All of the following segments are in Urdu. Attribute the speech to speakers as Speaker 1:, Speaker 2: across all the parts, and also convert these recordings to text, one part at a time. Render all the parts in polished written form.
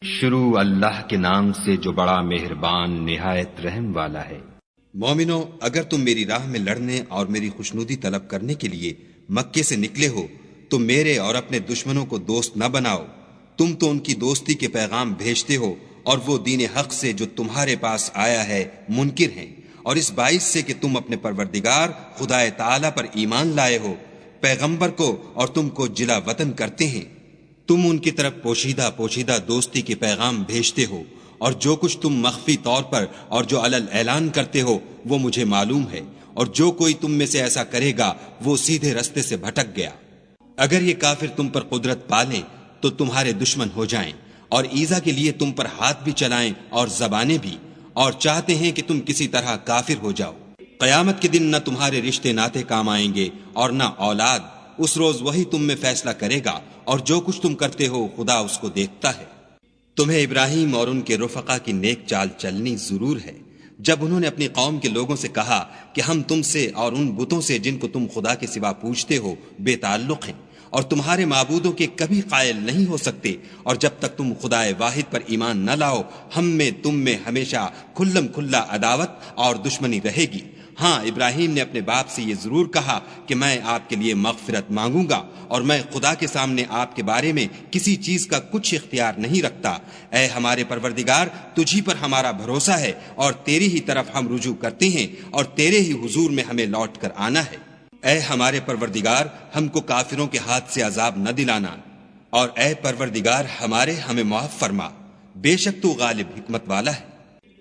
Speaker 1: شروع اللہ کے نام سے جو بڑا مہربان نہایت رحم والا ہے۔
Speaker 2: مومنو، اگر تم میری راہ میں لڑنے اور میری خوشنودی طلب کرنے کے لیے مکے سے نکلے ہو تو میرے اور اپنے دشمنوں کو دوست نہ بناؤ۔ تم تو ان کی دوستی کے پیغام بھیجتے ہو اور وہ دین حق سے جو تمہارے پاس آیا ہے منکر ہیں، اور اس باعث سے کہ تم اپنے پروردگار خدا تعالی پر ایمان لائے ہو، پیغمبر کو اور تم کو جلا وطن کرتے ہیں۔ تم ان کی طرف پوشیدہ دوستی کے پیغام بھیجتے ہو، اور جو کچھ تم مخفی طور پر اور جو علل اعلان کرتے ہو وہ مجھے معلوم ہے، اور جو کوئی تم میں سے ایسا کرے گا وہ سیدھے رستے سے بھٹک گیا۔ اگر یہ کافر تم پر قدرت پالیں تو تمہارے دشمن ہو جائیں، اور ایذا کے لیے تم پر ہاتھ بھی چلائیں اور زبانیں بھی، اور چاہتے ہیں کہ تم کسی طرح کافر ہو جاؤ۔ قیامت کے دن نہ تمہارے رشتے ناتے کام آئیں گے اور نہ اولاد۔ اس روز وہی تم میں فیصلہ کرے گا، اور جو کچھ تم کرتے ہو خدا اس کو دیکھتا ہے۔ تمہیں ابراہیم اور ان کے رفقا کی نیک چال چلنی ضرور ہے، جب انہوں نے اپنی قوم کے لوگوں سے کہا کہ ہم تم سے اور ان بتوں سے جن کو تم خدا کے سوا پوجتے ہو بے تعلق ہیں، اور تمہارے معبودوں کے کبھی قائل نہیں ہو سکتے، اور جب تک تم خدا واحد پر ایمان نہ لاؤ ہم میں تم میں ہمیشہ کھلم کھلا عداوت اور دشمنی رہے گی۔ ہاں، ابراہیم نے اپنے باپ سے یہ ضرور کہا کہ میں آپ کے لیے مغفرت مانگوں گا، اور میں خدا کے سامنے آپ کے بارے میں کسی چیز کا کچھ اختیار نہیں رکھتا۔ اے ہمارے پروردگار، تجھی پر ہمارا بھروسہ ہے، اور تیری ہی طرف ہم رجوع کرتے ہیں، اور تیرے ہی حضور میں ہمیں لوٹ کر آنا ہے۔ اے ہمارے پروردگار، ہم کو کافروں کے ہاتھ سے عذاب نہ دلانا، اور اے پروردگار ہمارے ہمیں معاف فرما، بے شک تو غالب حکمت والا ہے۔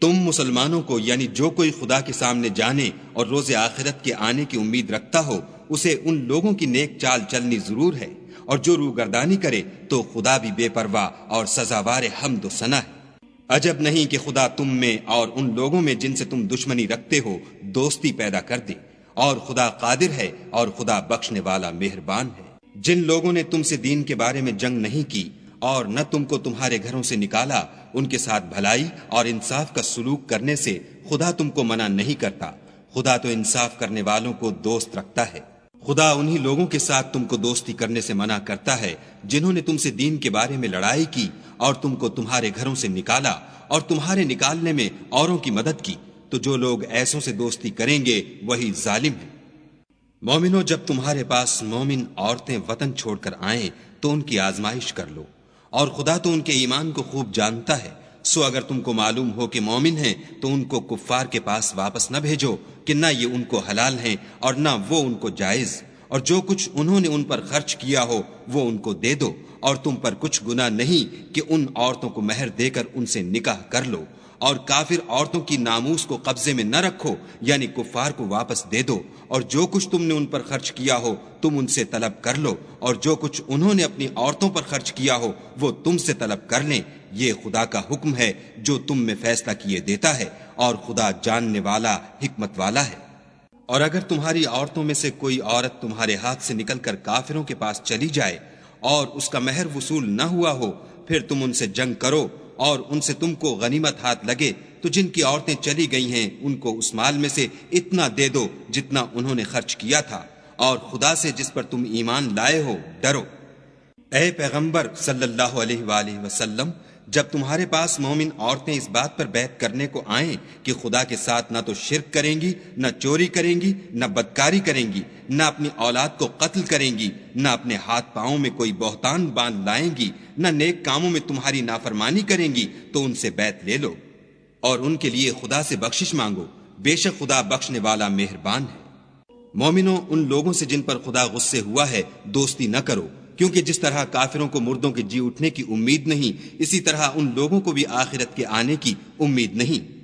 Speaker 2: تم مسلمانوں کو، یعنی جو کوئی خدا کے سامنے جانے اور روز آخرت کے آنے کی امید رکھتا ہو، اسے ان لوگوں کی نیک چال چلنی ضرور ہے، اور جو روگردانی کرے تو خدا بھی بے پرواہ اور سزاوار حمد و ثنا ہے۔ عجب نہیں کہ خدا تم میں اور ان لوگوں میں جن سے تم دشمنی رکھتے ہو دوستی پیدا کر دے، اور خدا قادر ہے اور خدا بخشنے والا مہربان ہے۔ جن لوگوں نے تم سے دین کے بارے میں جنگ نہیں کی اور نہ تم کو تمہارے گھروں سے نکالا، ان کے ساتھ بھلائی اور انصاف کا سلوک کرنے سے خدا تم کو منع نہیں کرتا۔ خدا تو انصاف کرنے والوں کو دوست رکھتا ہے۔ خدا انہی لوگوں کے ساتھ تم کو دوستی کرنے سے منع کرتا ہے جنہوں نے تم سے دین کے بارے میں لڑائی کی اور تم کو تمہارے گھروں سے نکالا، اور تمہارے نکالنے میں اوروں کی مدد کی، تو جو لوگ ایسوں سے دوستی کریں گے وہی ظالم ہیں۔ مومنو، جب تمہارے پاس مومن عورتیں وطن چھوڑ کر آئیں تو ان کی آزمائش کر لو، اور خدا تو ان کے ایمان کو خوب جانتا ہے۔ سو اگر تم کو معلوم ہو کہ مومن ہیں تو ان کو کفار کے پاس واپس نہ بھیجو کہ نہ یہ ان کو حلال ہیں اور نہ وہ ان کو جائز، اور جو کچھ انہوں نے ان پر خرچ کیا ہو وہ ان کو دے دو، اور تم پر کچھ گناہ نہیں کہ ان عورتوں کو مہر دے کر ان سے نکاح کر لو، اور کافر عورتوں کی ناموس کو قبضے میں نہ رکھو، یعنی کفار کو واپس دے دو، اور جو کچھ تم نے ان پر خرچ کیا ہو تم ان سے طلب کر لو، اور جو کچھ انہوں نے اپنی عورتوں پر خرچ کیا ہو وہ تم سے طلب کر لیں۔ یہ خدا کا حکم ہے جو تم میں فیصلہ کیے دیتا ہے، اور خدا جاننے والا حکمت والا ہے۔ اور اگر تمہاری عورتوں میں سے کوئی عورت تمہارے ہاتھ سے نکل کر کافروں کے پاس چلی جائے اور اس کا مہر وصول نہ ہوا ہو، پھر تم ان سے جنگ کرو اور ان سے تم کو غنیمت ہاتھ لگے، تو جن کی عورتیں چلی گئی ہیں ان کو اس مال میں سے اتنا دے دو جتنا انہوں نے خرچ کیا تھا، اور خدا سے جس پر تم ایمان لائے ہو ڈرو۔ اے پیغمبر صلی اللہ علیہ وآلہ وسلم، جب تمہارے پاس مومن عورتیں اس بات پر بیعت کرنے کو آئیں کہ خدا کے ساتھ نہ تو شرک کریں گی، نہ چوری کریں گی، نہ بدکاری کریں گی، نہ اپنی اولاد کو قتل کریں گی، نہ اپنے ہاتھ پاؤں میں کوئی بہتان باندھ لائیں گی، نہ نیک کاموں میں تمہاری نافرمانی کریں گی، تو ان سے بیعت لے لو اور ان کے لیے خدا سے بخشش مانگو، بے شک خدا بخشنے والا مہربان ہے۔ مومنوں، ان لوگوں سے جن پر خدا غصے ہوا ہے دوستی نہ کرو، کیونکہ جس طرح کافروں کو مردوں کے جی اٹھنے کی امید نہیں، اسی طرح ان لوگوں کو بھی آخرت کے آنے کی امید نہیں۔